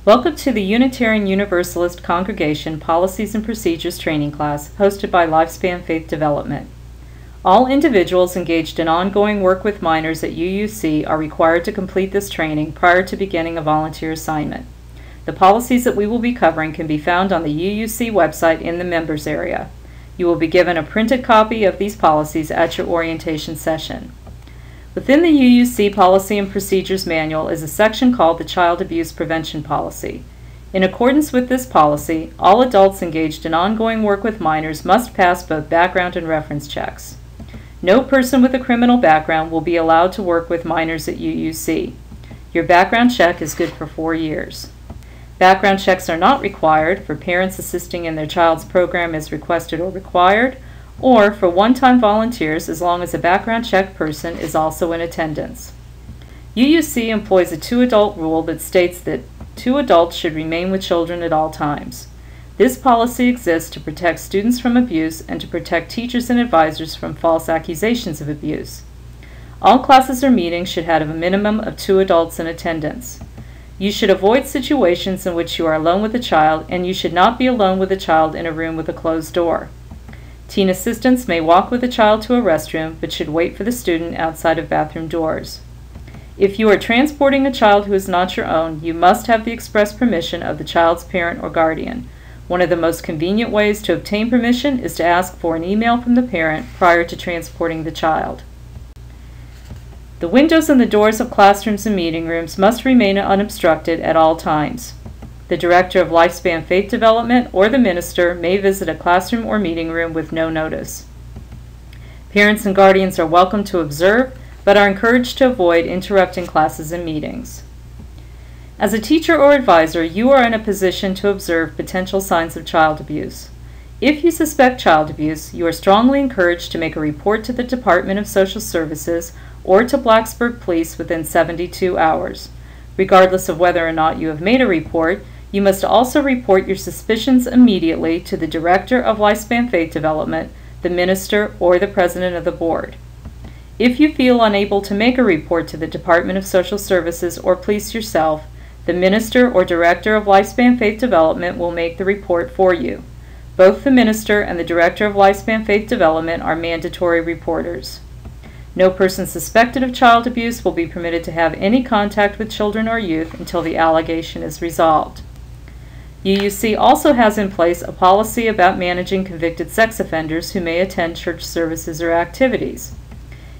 Welcome to the Unitarian Universalist Congregation Policies and Procedures training class hosted by Lifespan Faith Development. All individuals engaged in ongoing work with minors at UUC are required to complete this training prior to beginning a volunteer assignment. The policies that we will be covering can be found on the UUC website in the members area. You will be given a printed copy of these policies at your orientation session. Within the UUC Policy and Procedures Manual is a section called the Child Abuse Prevention Policy. In accordance with this policy, all adults engaged in ongoing work with minors must pass both background and reference checks. No person with a criminal background will be allowed to work with minors at UUC. Your background check is good for 4 years. Background checks are not required for parents assisting in their child's program as requested or required, or for one-time volunteers as long as a background check person is also in attendance. UUC employs a 2-adult rule that states that 2 adults should remain with children at all times. This policy exists to protect students from abuse and to protect teachers and advisors from false accusations of abuse. All classes or meetings should have a minimum of 2 adults in attendance. You should avoid situations in which you are alone with a child, and you should not be alone with a child in a room with a closed door. Teen assistants may walk with a child to a restroom, but should wait for the student outside of bathroom doors. If you are transporting a child who is not your own, you must have the express permission of the child's parent or guardian. One of the most convenient ways to obtain permission is to ask for an email from the parent prior to transporting the child. The windows and the doors of classrooms and meeting rooms must remain unobstructed at all times. The Director of Lifespan Faith Development or the minister may visit a classroom or meeting room with no notice. Parents and guardians are welcome to observe, but are encouraged to avoid interrupting classes and meetings. As a teacher or advisor, you are in a position to observe potential signs of child abuse. If you suspect child abuse, you are strongly encouraged to make a report to the Department of Social Services or to Blacksburg Police within 72 hours. Regardless of whether or not you have made a report, you must also report your suspicions immediately to the Director of Lifespan Faith Development, the minister, or the President of the Board. If you feel unable to make a report to the Department of Social Services or police yourself, the minister or Director of Lifespan Faith Development will make the report for you. Both the minister and the Director of Lifespan Faith Development are mandatory reporters. No person suspected of child abuse will be permitted to have any contact with children or youth until the allegation is resolved. UUC also has in place a policy about managing convicted sex offenders who may attend church services or activities.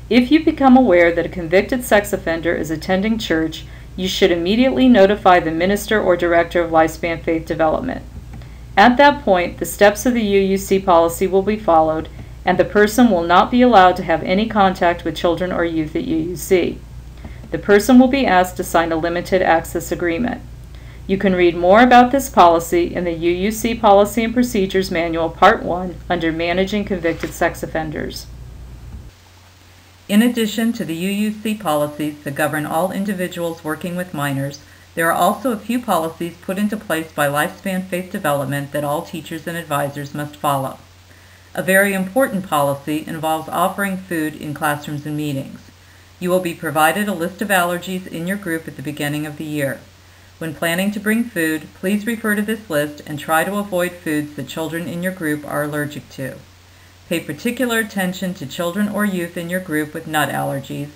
If you become aware that a convicted sex offender is attending church, you should immediately notify the minister or Director of Lifespan Faith Development. At that point, the steps of the UUC policy will be followed, and the person will not be allowed to have any contact with children or youth at UUC. The person will be asked to sign a limited access agreement. You can read more about this policy in the UUC Policy and Procedures Manual Part 1 under Managing Convicted Sex Offenders. In addition to the UUC policies that govern all individuals working with minors, there are also a few policies put into place by Lifespan Faith Development that all teachers and advisors must follow. A very important policy involves offering food in classrooms and meetings. You will be provided a list of allergies in your group at the beginning of the year. When planning to bring food, please refer to this list and try to avoid foods that children in your group are allergic to. Pay particular attention to children or youth in your group with nut allergies,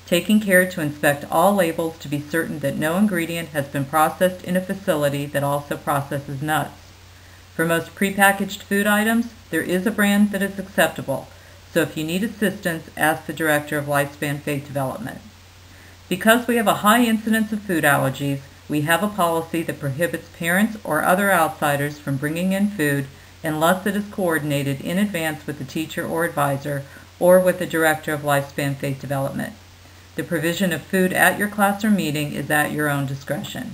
taking care to inspect all labels to be certain that no ingredient has been processed in a facility that also processes nuts. For most prepackaged food items, there is a brand that is acceptable, so if you need assistance, ask the Director of Lifespan Faith Development. Because we have a high incidence of food allergies, we have a policy that prohibits parents or other outsiders from bringing in food unless it is coordinated in advance with the teacher or advisor or with the Director of Lifespan Faith Development. The provision of food at your class or meeting is at your own discretion.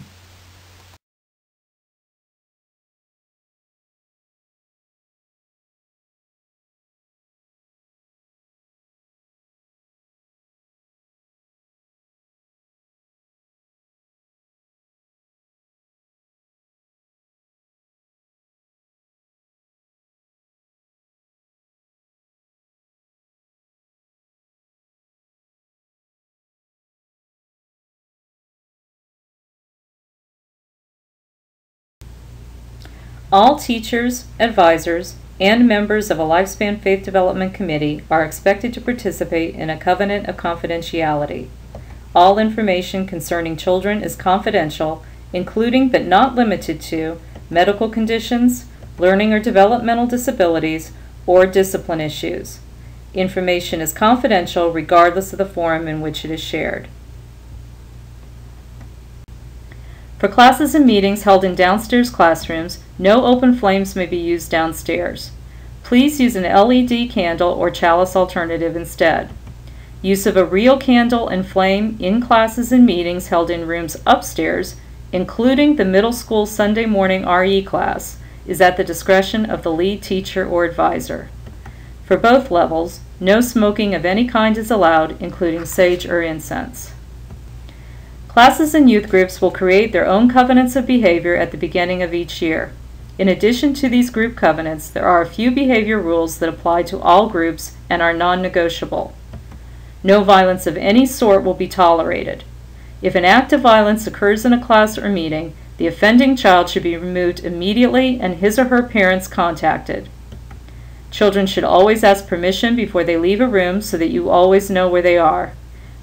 All teachers, advisors, and members of a Lifespan Faith Development Committee are expected to participate in a covenant of confidentiality. All information concerning children is confidential, including but not limited to medical conditions, learning or developmental disabilities, or discipline issues. Information is confidential regardless of the forum in which it is shared. For classes and meetings held in downstairs classrooms, no open flames may be used downstairs. Please use an LED candle or chalice alternative instead. Use of a real candle and flame in classes and meetings held in rooms upstairs, including the middle school Sunday morning RE class, is at the discretion of the lead teacher or advisor. For both levels, no smoking of any kind is allowed, including sage or incense. Classes and youth groups will create their own covenants of behavior at the beginning of each year. In addition to these group covenants, there are a few behavior rules that apply to all groups and are non-negotiable. No violence of any sort will be tolerated. If an act of violence occurs in a class or meeting, the offending child should be removed immediately and his or her parents contacted. Children should always ask permission before they leave a room so that you always know where they are.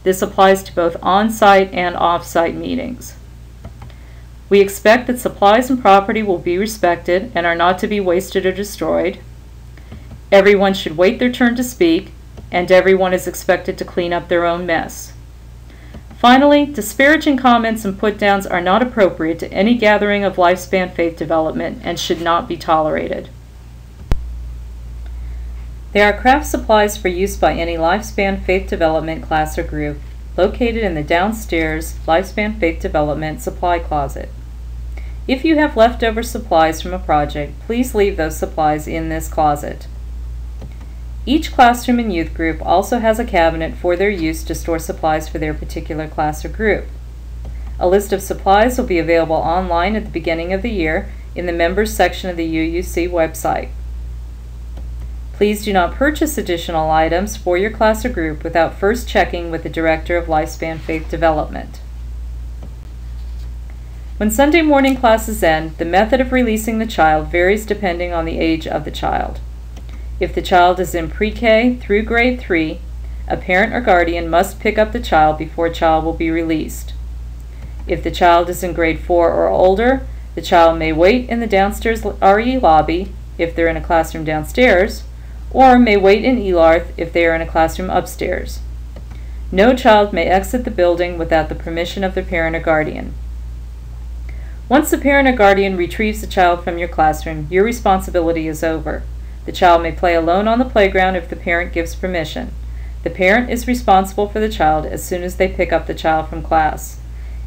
This applies to both on-site and off-site meetings. We expect that supplies and property will be respected and are not to be wasted or destroyed. Everyone should wait their turn to speak, and everyone is expected to clean up their own mess. Finally, disparaging comments and put-downs are not appropriate to any gathering of Lifespan Faith Development and should not be tolerated. There are craft supplies for use by any Lifespan Faith Development class or group located in the downstairs Lifespan Faith Development supply closet. If you have leftover supplies from a project, please leave those supplies in this closet. Each classroom and youth group also has a cabinet for their use to store supplies for their particular class or group. A list of supplies will be available online at the beginning of the year in the Members section of the UUC website. Please do not purchase additional items for your class or group without first checking with the Director of Lifespan Faith Development. When Sunday morning classes end, the method of releasing the child varies depending on the age of the child. If the child is in pre-K through grade 3, a parent or guardian must pick up the child before the child will be released. If the child is in grade 4 or older, the child may wait in the downstairs RE lobby if they're in a classroom downstairs, or may wait in ELARTH if they are in a classroom upstairs. No child may exit the building without the permission of their parent or guardian. Once the parent or guardian retrieves the child from your classroom, your responsibility is over. The child may play alone on the playground if the parent gives permission. The parent is responsible for the child as soon as they pick up the child from class.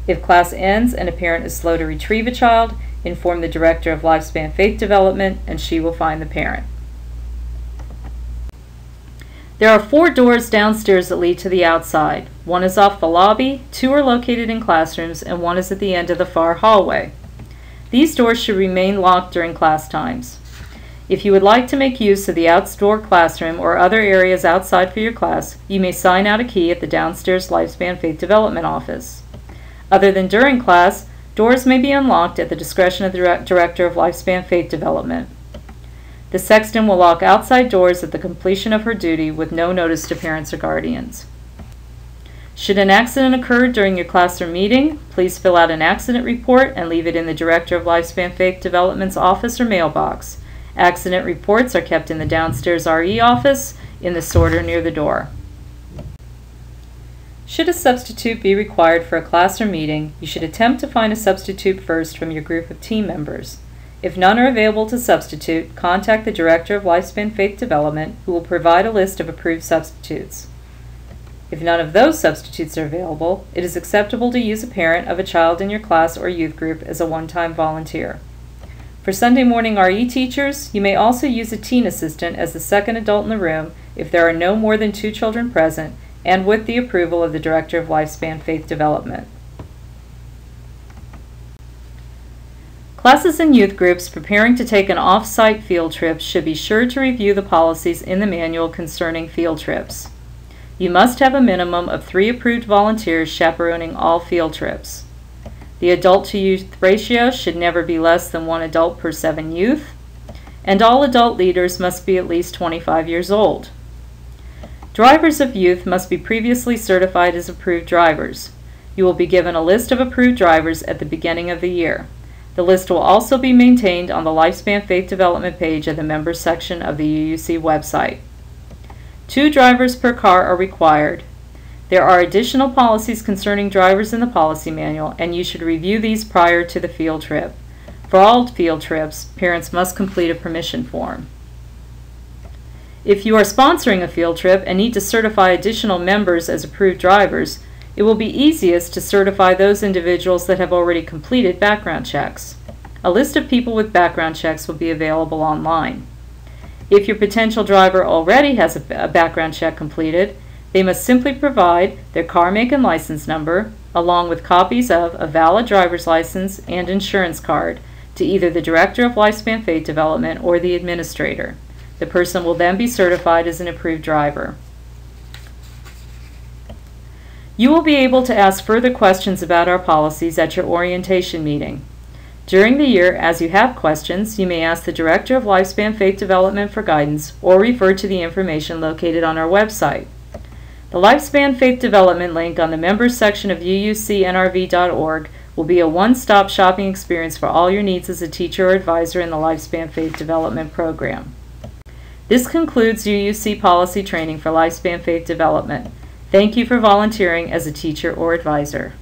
If class ends and a parent is slow to retrieve a child, inform the Director of Lifespan Faith Development and she will find the parent. There are 4 doors downstairs that lead to the outside. 1 is off the lobby, 2 are located in classrooms, and 1 is at the end of the far hallway. These doors should remain locked during class times. If you would like to make use of the outdoor classroom or other areas outside for your class, you may sign out a key at the downstairs Lifespan Faith Development office. Other than during class, doors may be unlocked at the discretion of the Director of Lifespan Faith Development. The sexton will lock outside doors at the completion of her duty with no notice to parents or guardians. Should an accident occur during your class or meeting, please fill out an accident report and leave it in the Director of Lifespan Faith Development's office or mailbox. Accident reports are kept in the downstairs RE office in the sorter near the door. Should a substitute be required for a class or meeting, you should attempt to find a substitute first from your group of team members. If none are available to substitute, contact the Director of Lifespan Faith Development, who will provide a list of approved substitutes. If none of those substitutes are available, it is acceptable to use a parent of a child in your class or youth group as a one-time volunteer. For Sunday morning RE teachers, you may also use a teen assistant as the second adult in the room if there are no more than 2 children present and with the approval of the Director of Lifespan Faith Development. Classes and youth groups preparing to take an off-site field trip should be sure to review the policies in the manual concerning field trips. You must have a minimum of 3 approved volunteers chaperoning all field trips. The adult-to-youth ratio should never be less than 1 adult per 7 youth, and all adult leaders must be at least 25 years old. Drivers of youth must be previously certified as approved drivers. You will be given a list of approved drivers at the beginning of the year. The list will also be maintained on the Lifespan Faith Development page of the Members section of the UUC website. 2 drivers per car are required. There are additional policies concerning drivers in the policy manual, and you should review these prior to the field trip. For all field trips, parents must complete a permission form. If you are sponsoring a field trip and need to certify additional members as approved drivers, it will be easiest to certify those individuals that have already completed background checks. A list of people with background checks will be available online. If your potential driver already has a background check completed, they must simply provide their car make and license number, along with copies of a valid driver's license and insurance card, to either the Director of Lifespan Faith Development or the administrator. The person will then be certified as an approved driver. You will be able to ask further questions about our policies at your orientation meeting. During the year, as you have questions, you may ask the Director of Lifespan Faith Development for guidance or refer to the information located on our website. The Lifespan Faith Development link on the Members section of uucnrv.org will be a one-stop shopping experience for all your needs as a teacher or advisor in the Lifespan Faith Development program. This concludes UUC policy training for Lifespan Faith Development. Thank you for volunteering as a teacher or advisor.